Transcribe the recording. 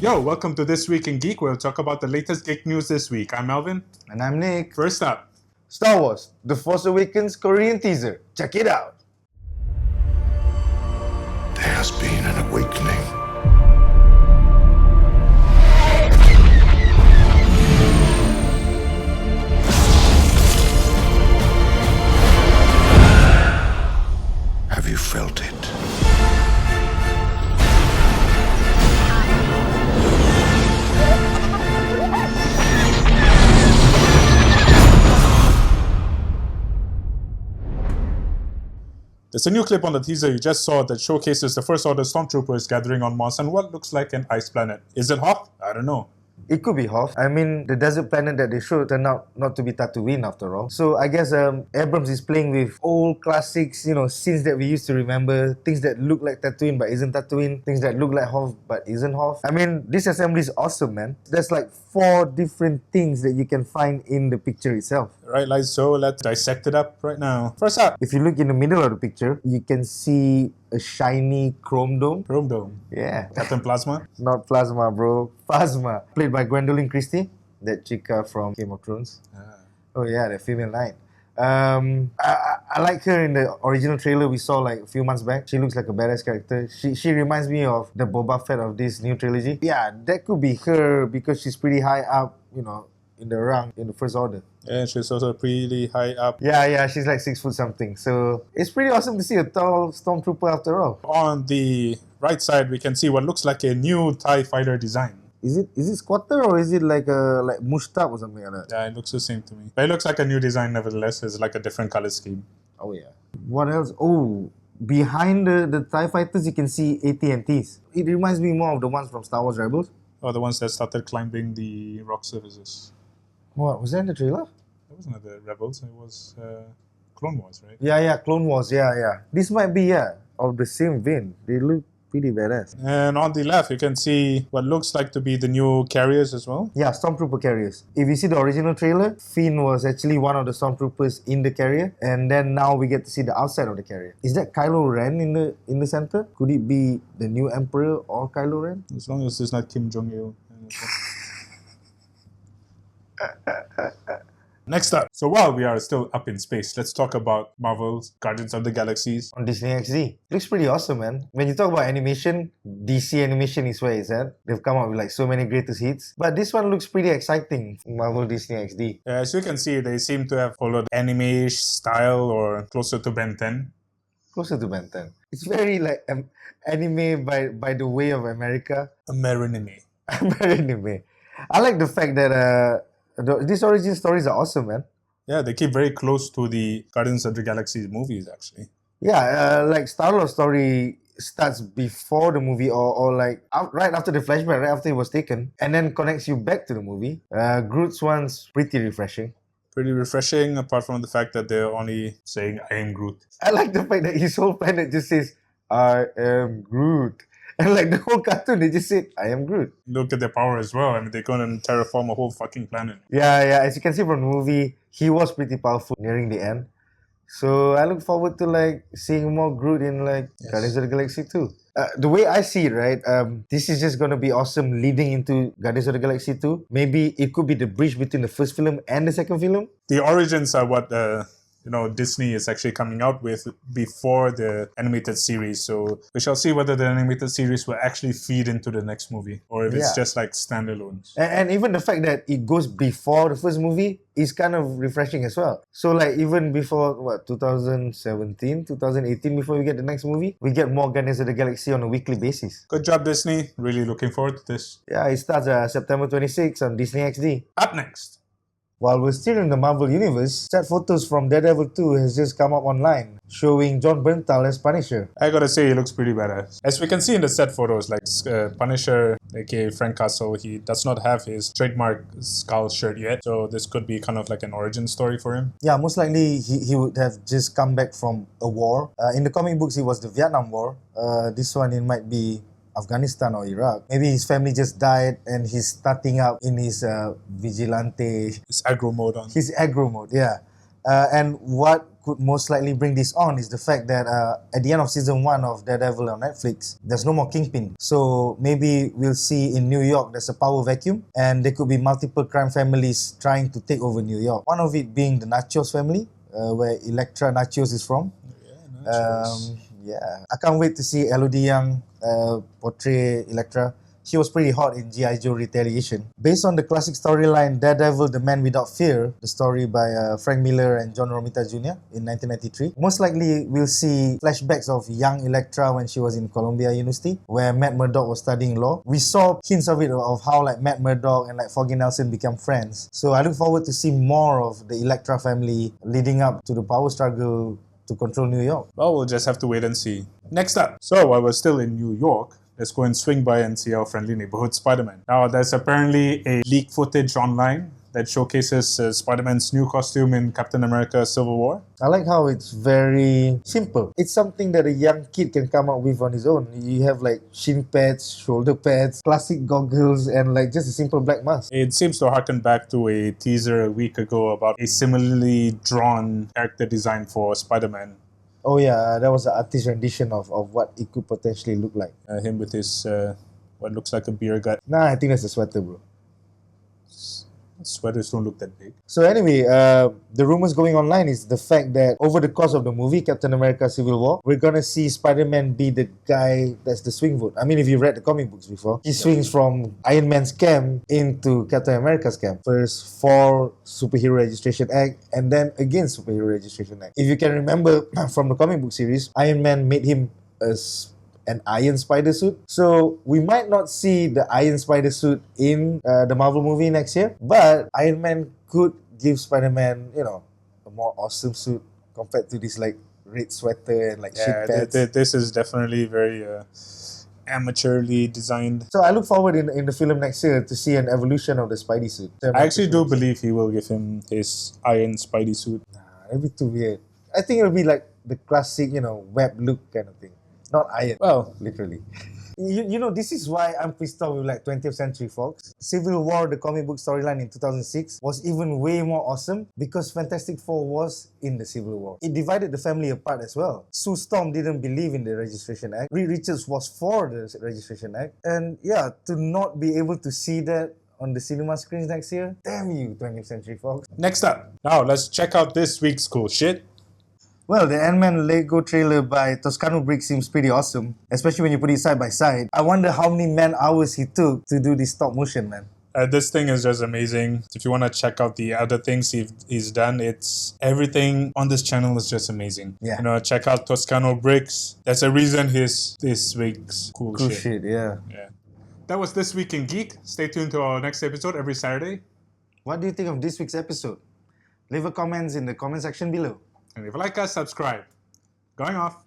Yo, welcome to This Week in Geek, where we'll talk about the latest geek news this week. I'm Melvin. And I'm Nick. First up, Star Wars, The Force Awakens Korean teaser. Check it out. There has been an awakening. Have you felt it? there's a new clip on the teaser you just saw that showcases the First Order Stormtroopers gathering on Mars on what looks like an ice planet. Is it Hoth? I don't know. It could be Hoth. I mean, the desert planet that they showed turned out not to be Tatooine after all. So I guess Abrams is playing with old classics, scenes that we used to remember, things that look like Tatooine but isn't Tatooine, things that look like Hoth but isn't Hoth. I mean, this assembly is awesome, man. There's like 4 different things that you can find in the picture itself. Right, like so, let's dissect it up right now. First up, If you look in the middle of the picture, you can see a shiny chrome dome. Chrome Dome. Yeah. Captain Plasma. Not Plasma, bro. Phasma. Played by Gwendolyn Christie, that chica from Game of Thrones. Oh yeah, the female knight. I like her in the original trailer we saw like a few months back. She looks like a badass character. She reminds me of the Boba Fett of this new trilogy. Yeah, that could be her because she's pretty high up, in the rank in the First Order. And she's also pretty high up. Yeah, she's like 6 foot something. So it's pretty awesome to see a tall stormtrooper after all. On the right side, we can see what looks like a new TIE fighter design. Is it squatter or is it like Mustab or something like that? Yeah, it looks the same to me. But it looks like a new design nevertheless. It's like a different color scheme. Oh yeah. What else? Oh, behind the TIE fighters you can see AT&Ts. It reminds me more of the ones from Star Wars Rebels. Oh, the ones that started climbing the rock surfaces. What, was that in the trailer? That wasn't the Rebels, it was Clone Wars, right? Yeah, Clone Wars, yeah. This might be, of the same vein. They look pretty badass. And on the left, you can see what looks like to be the new carriers as well. Yeah, Stormtrooper carriers. If you see the original trailer, Finn was actually one of the Stormtroopers in the carrier. And then now we get to see the outside of the carrier. Is that Kylo Ren in the center? Could it be the new Emperor or Kylo Ren? As long as it's not Kim Jong-il. Next up, so while we are still up in space, let's talk about Marvel's Guardians of the Galaxies. On Disney XD. Looks pretty awesome, man. When you talk about animation, DC animation is where it's at. They've come up with like so many greatest hits. But this one looks pretty exciting, Marvel Disney XD. As you can see, they seem to have followed anime-ish style or closer to Ben 10. Closer to Ben 10. It's very like anime by the way of America. Amerinime. Amerinime. I like the fact that these origin stories are awesome, man. Yeah, they keep very close to the Guardians of the Galaxy movies, actually. Yeah, like Star-Lord's story starts before the movie or like right after the flashback, right after it was taken, and then connects you back to the movie. Groot's one's pretty refreshing. Pretty refreshing, apart from the fact that they're only saying, I am Groot. I like the fact that his whole planet just says, I am Groot. And like the whole cartoon, they just said, I am Groot. Look at their power as well. I mean, they're going to terraform a whole fucking planet. Yeah. As you can see from the movie, he was pretty powerful nearing the end. So I look forward to like seeing more Groot in like Guardians of the Galaxy 2. The way I see it, right, this is just going to be awesome leading into Guardians of the Galaxy 2. Maybe it could be the bridge between the first film and the second film. The origins are what Disney is actually coming out with before the animated series. So we shall see whether the animated series will actually feed into the next movie or if it's just like standalones. And even the fact that it goes before the first movie is kind of refreshing as well. So like even before 2017, 2018, before we get the next movie, we get more Guardians of the Galaxy on a weekly basis. Good job, Disney. Really looking forward to this. Yeah, it starts September 26 on Disney XD. Up next. While we're still in the Marvel Universe, set photos from Daredevil 2 has just come up online, showing John Bernthal as Punisher. I gotta say, he looks pretty badass. As we can see in the set photos, like Punisher, aka Frank Castle, he does not have his trademark skull shirt yet, so this could be kind of like an origin story for him. Yeah, most likely he would have just come back from a war. In the comic books, it was the Vietnam War. This one, it might be Afghanistan or Iraq. Maybe his family just died and he's starting up in his vigilante... His aggro mode on. His aggro mode, yeah. And what could most likely bring this on is the fact that at the end of season 1 of Daredevil on Netflix, there's no more Kingpin. So maybe we'll see in New York there's a power vacuum and there could be multiple crime families trying to take over New York. One of it being the Nachos family, where Elektra Nachos is from. Yeah, I can't wait to see Elodie Young portray Elektra. She was pretty hot in G.I. Joe Retaliation. Based on the classic storyline Daredevil, The Man Without Fear, the story by Frank Miller and John Romita Jr. in 1993, most likely we'll see flashbacks of young Elektra when she was in Columbia University, where Matt Murdock was studying law. We saw hints of it, of how like Matt Murdock and like Foggy Nelson become friends. So I look forward to see more of the Elektra family leading up to the power struggle to control New York. Well, we'll just have to wait and see. Next up, so while we're still in New York, let's go and swing by and see our friendly neighborhood Spider-Man. Now, there's apparently a leaked footage online that showcases Spider-Man's new costume in Captain America Civil War. I like how it's very simple. It's something that a young kid can come up with on his own. You have like shin pads, shoulder pads, classic goggles, and like just a simple black mask. It seems to harken back to a teaser a week ago about a similarly drawn character design for Spider-Man. Oh yeah, that was an artist rendition of what it could potentially look like. Him with his, what looks like a beer gut. Nah, I think that's a sweater, bro. Sweaters don't look that big. So anyway, the rumors going online is the fact that over the course of the movie, Captain America Civil War, we're gonna see Spider-Man be the guy that's the swing vote. I mean, if you read the comic books before, he swings from Iron Man's camp into Captain America's camp. First for Superhero Registration Act, and then again Superhero Registration Act. If you can remember from the comic book series, Iron Man made him an Iron Spider suit. So we might not see the Iron Spider suit in the Marvel movie next year, but Iron Man could give Spider-Man, you know, a more awesome suit compared to this like red sweater and like shit pads. This is definitely very amateurly designed. So I look forward in the film next year to see an evolution of the Spidey suit. I actually do believe he will give him his Iron Spidey suit. Nah, it'll be too weird. I think it'll be like the classic, you know, web look kind of thing. Not iron. Well, literally. You know, this is why I'm pissed off with like 20th Century Fox. Civil War, the comic book storyline in 2006, was even way more awesome because Fantastic Four was in the Civil War. It divided the family apart as well. Sue Storm didn't believe in the Registration Act. Reed Richards was for the Registration Act. And yeah, to not be able to see that on the cinema screens next year, damn you, 20th Century Fox. Next up, now let's check out this week's cool shit. Well, the Ant-Man Lego trailer by Toscano Brick seems pretty awesome, especially when you put it side by side. I wonder how many man-hours he took to do this stop motion, man. This thing is just amazing. If you want to check out the other things he's done, it's everything on this channel is just amazing. Yeah. You know, check out Toscano Bricks. That's a reason he's this week's cool shit. Yeah. That was This Week in Geek. Stay tuned to our next episode every Saturday. What do you think of this week's episode? Leave a comment in the comment section below. And if you like us, subscribe. Going off.